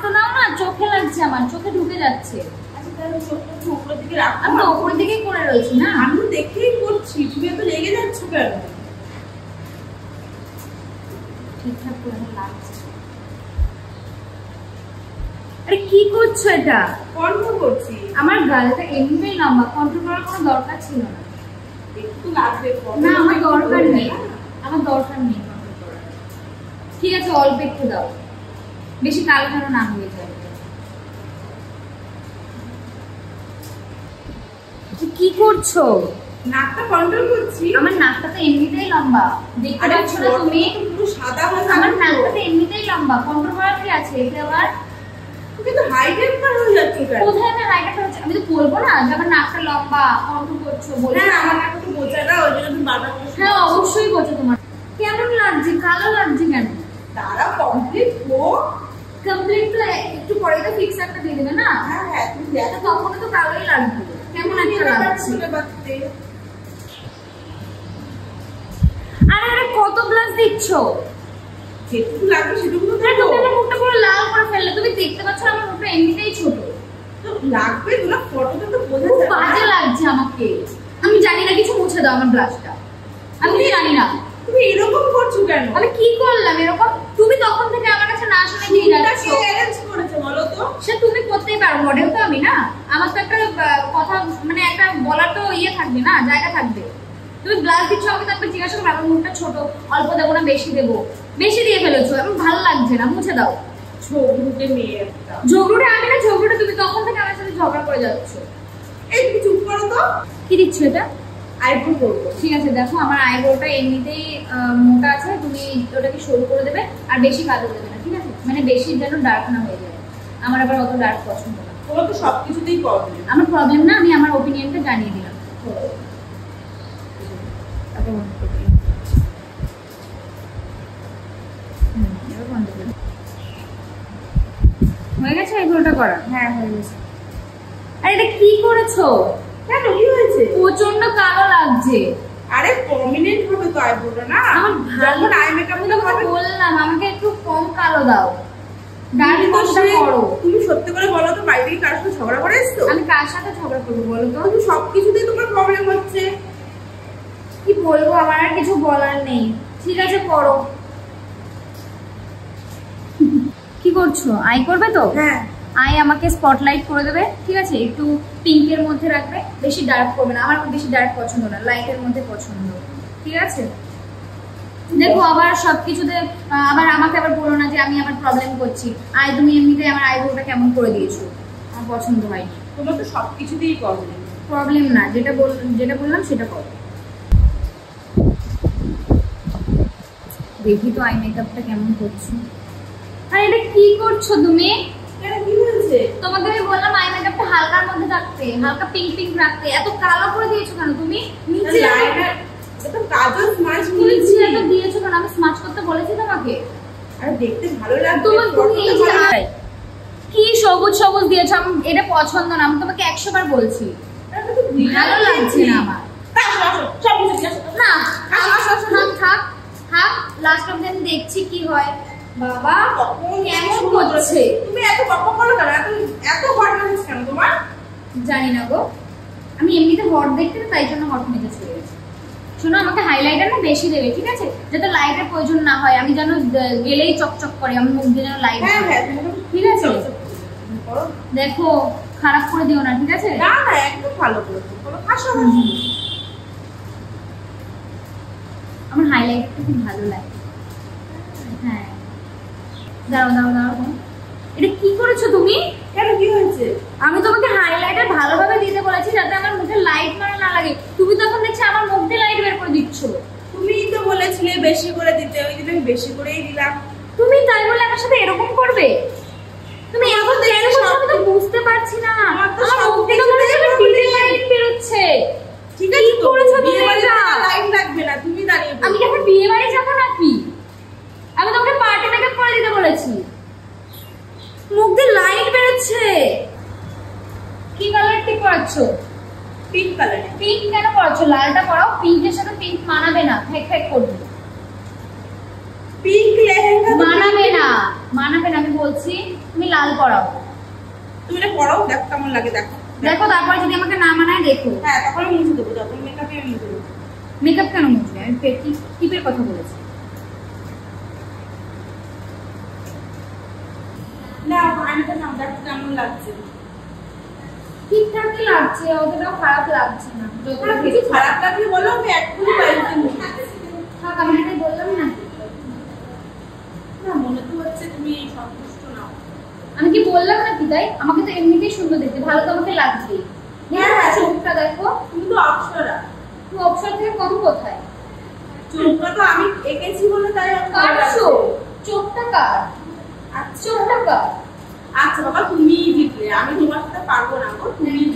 তো নাও না, চোখে লাগছে, আমার চোখে ঢুকে যাচ্ছে। আচ্ছা তাহলে চোখটা একটু উপরের দিকে রাখো। আমি তো উপরের দিকেই করে রয়েছি না। আমি তো দেখেই করছি, তুমি এত রেগে যাচ্ছ কেন? ঠিকঠাক করে লাগছে। আরে কি করছো এটা? কন্ট্রোল করছি। আমার গালটা এমনিতেই লম্বা, কন্ট্রোল করার কোনো দরকার ছিল না। একটু লাগবে। না আমার দরকার নেই, আমার দরকার নেই কন্ট্রোল করার। ঠিক আছে অল্প একটু দাও, বেশি কালো যেন না হয়ে যায়। কি করছো? নাকটা কন্ট্রোল করছি। আমার নাকটা তো এমনিতেই লম্বা, দেখতে পাচ্ছ না তুমি? পুরো সাদা হয়ে আমার নাকটা তো এমনিতেই লম্বা, কন্ট্রোল করার কি আছে? এটা আবার তুমি তো হাই টেম্পার হয়ে যাচ্ছ কেন? কোথায় আমি হাইটা হচ্ছে? আমি তো বলবো না যে আমার নাকটা লম্বা, কন্ট্রোল করছো বলে। হ্যাঁ আমার নাকটা তো বোঝা না, ওই জন্য তুমি বারবার বলছো। হ্যাঁ অবশ্যই বোঝো। তোমার কেমন লাগছে? কালো লাগছে কেন? তারা কমপ্লিট হো। কমপ্লিট তো একটু পরে তো ফিক্স একটা দিয়ে দেবে না? হ্যাঁ হ্যাঁ তুমি দেখো তখন তো কালোই লাগবে। কেমন একটা লাগছে? আরে আরে কত গ্লাস দিচ্ছ? যেটুকু লাগবে সেটুকু তো তুমি দেবো। আমার মুখটা পুরো লাল করে ফেললে। তুমি দেখতে পাচ্ছ না আমার মুখটা এমনিতেই ছোট। তো লাগবে, তোমার ফটোতে তো বোঝা খুব যাবে। বাজে লাগছে আমাকে। আমি জানি না, কিছু মুছে দাও আমার ব্লাশটা। আমি জানি না তুমি এরকম করছো কেন? আমি কি করলাম এরকম? তুমি তখন থেকে আমার কাছে না শুনে দিয়ে যাচ্ছ। কে অ্যারেঞ্জ করেছে বলো তো? সে তুমি করতেই পারো, মডেল তো আমি না। আমার তো একটা কথা মানে একটা বলার তো ইয়ে থাকবে না, জায়গা থাকবে। তুমি গ্লাস দিচ্ছ আমাকে, তারপর জিজ্ঞাসা করো আমার মুখটা ছোট, অল্প দেবো না বেশি দেবো? বেশি দিয়ে ফেলেছো, আমার ভালো লাগছে না, মুছে দাও। ঝগড়ুটে মেয়ে একটা। ঝগড়ুটে আমি না, ঝগড়ুটে তুমি। তখন থেকে আমার সাথে ঝগড়া করে যাচ্ছ। এই তুমি চুপ করো তো। কি দিচ্ছ এটা? আইব্রো করবো। ঠিক আছে দেখো, আমার আইব্রোটা এমনিতেই মোটা আছে, তুমি ওটাকে সরু করে দেবে আর বেশি কালো দেবে না, ঠিক আছে? মানে বেশি যেন ডার্ক না হয়ে যায়। আমার আবার অত ডার্ক পছন্দ না। তোমার তো সবকিছুতেই প্রবলেম। আমার প্রবলেম না, আমি আমার ওপিনিয়নটা জানিয়ে দিলাম। হয়ে গেছে আইব্রোটা করা? হ্যাঁ হয়ে গেছে। আর এটা কি করেছো? কেন কি হয়েছে? প্রচন্ড কালো লাগছে। আরে প্রমিনেন্ট হবে তো আইব্রোটা না। আমার ভালো আই মেকআপ তো হবে। বললাম আমাকে একটু কম কালো দাও, ডার্ক তুমি তো কমটা করো। তুমি সত্যি করে বলো তো, বাইরে কার সাথে ঝগড়া করে এসছো? আমি কার সাথে ঝগড়া করবো বলো তো? তুমি সবকিছুতেই তোমার প্রবলেম হচ্ছে। কি বলবো, আমার আর কিছু বলার নেই। ঠিক আছে করো। কি করছো? আই করবে তো? হ্যাঁ আই আমাকে স্পটলাইট করে দেবে, ঠিক আছে? একটু পিঙ্কের মধ্যে রাখবে, বেশি ডার্ক করবে না। আমার বেশি ডার্ক পছন্দ না, লাইটের মধ্যে পছন্দ, ঠিক আছে? দেখো আবার সবকিছুতে আবার আমাকে আবার বলো না যে আমি আবার প্রবলেম করছি। আই তুমি এমনিতে আমার আইব্রোটা কেমন করে দিয়েছো, আমার পছন্দ হয়নি। তোমার তো সবকিছুতেই প্রবলেম। প্রবলেম না, যেটা বললাম সেটা করো। দেখি তো আই মেকআপটা কেমন করছো। আর এটা কি করছো তুমি? কেন কি হয়েছে? তোমাকে আমি বললাম আই মেকআপটা হালকার মধ্যে রাখতে, হালকা পিঙ্ক পিঙ্ক রাখতে। এত কালো করে দিয়েছো কেন তুমি? নিচে লাইনার এটা কাজল স্মাচ তুমি নিয়েছি। এটা দিয়েছো কেন? আমি স্মাচ করতে বলেছি তোমাকে? আরে দেখতে ভালো লাগবে। তুমি এই যে কি সবুজ সবুজ দিয়েছো, আমি এটা পছন্দ না। আমি তোমাকে 100 বার বলছি, ভালো লাগছে না আমার। না থাক থাক, লাস্ট অবধি আমি দেখছি কি হয়। বাবা কেমন করছে? তুমি এত বকবক করো কেন? এত হট লাগছে কেন তোমার? জানি না গো, আমি এমনিতে হট দেখতে না, তাই জন্য হট মেজাজ হয়ে গেছে। শোনো আমাকে হাইলাইটার না বেশি দেবে, ঠিক আছে? যাতে লাইটের প্রয়োজন না হয়। আমি যেন গেলেই চকচক করে, আমার মুখ দিয়ে যেন লাইট। হ্যাঁ হ্যাঁ ঠিক আছে দেখো, খারাপ করে দিও না, ঠিক আছে? না না একদম ভালো করেছো, কোনো হাসা আমার হাইলাইটটা খুব ভালো লাগে। হ্যাঁ দাঁড়াও দাঁড়াও দাঁড়াও, এটা কি করেছো তুমি? কেন কি হয়েছে? আমি তোমাকে হাইলাইটার ভালোভাবে দিতে বলেছি যাতে আমার মুখে লাইট মারা না লাগে। তুমি তো এখন দেখছি আমার মুখ দিয়ে লাইট বের করে দিচ্ছ। তুমিই তো বলেছিলে বেশি করে দিতে, ওই জন্য আমি বেশি করেই দিলাম। তুমি তাই বলে আমার সাথে এরকম করবে? তুমি এখন কেন করছো আমি তো বুঝতে পারছি না। আমার মুখ থেকে ডিজে লাইট বের হচ্ছে। ঠিক আছে কি করেছো তুমি? এটা লাইট লাগবে না, তুমি দাঁড়িয়ে আমি কি এখন বিয়ে বাড়ি যাবো নাকি? আমি তোমাকে পার্টি মেকআপ করে দিতে বলেছি। মুখ দিয়ে লাইট বেরোচ্ছে। কি কালার টি পরাচ্ছো? Pink colour. পিঙ্ক কেন পরাচ্ছো? লালটা পরাও, পিঙ্কের সাথে পিঙ্ক মানাবে না, ফেক ফেক করবে। পিঙ্ক লেহেঙ্গা মানাবে না। মানাবে না, আমি বলছি তুমি লাল পরাও। তুমি এটা পরাও, দেখো কেমন লাগে, দেখো দেখো, তারপর যদি আমাকে না মানায় দেখো। হ্যাঁ, তখন আমি মুছে দেবো, যখন মেকআপে আমি মুছে দেবো। মেকআপ কেন মুছবে? আমি টিপের কথা বলেছি। না, আয়নাটা নাও, দেখো কেমন লাগছে। ঠিকঠাকই লাগছে, অতটাও খারাপ লাগছে না। যতটা কিছু খারাপ লাগলে বলো, আমি এক্ষুনি বাড়িতে মুছে দেবো। থাক, আমি এটাই বললাম না। না, মনে তো হচ্ছে তুমি সন্তুষ্ট নাও। আমি কি বললাম না পিতাই? আমাকে তো এমনিতেই সুন্দর দেখতে, ভালো তো আমাকে লাগবে। হ্যাঁ, হ্যাঁ। চোখটা দেখো, তুমি তো অপ্সরা। তুই অপশন থেকে কম কোথায়? চোখটা তো আমি এঁকেছি বলে তাই আমার ভালো কার লাগছে। চোখ? চোখটা কার? আচ্ছা, চোখটা কার? আচ্ছা বাবা, তুমিই জিতলে, আমি তোমার সাথে পারবো না গো, তুমিই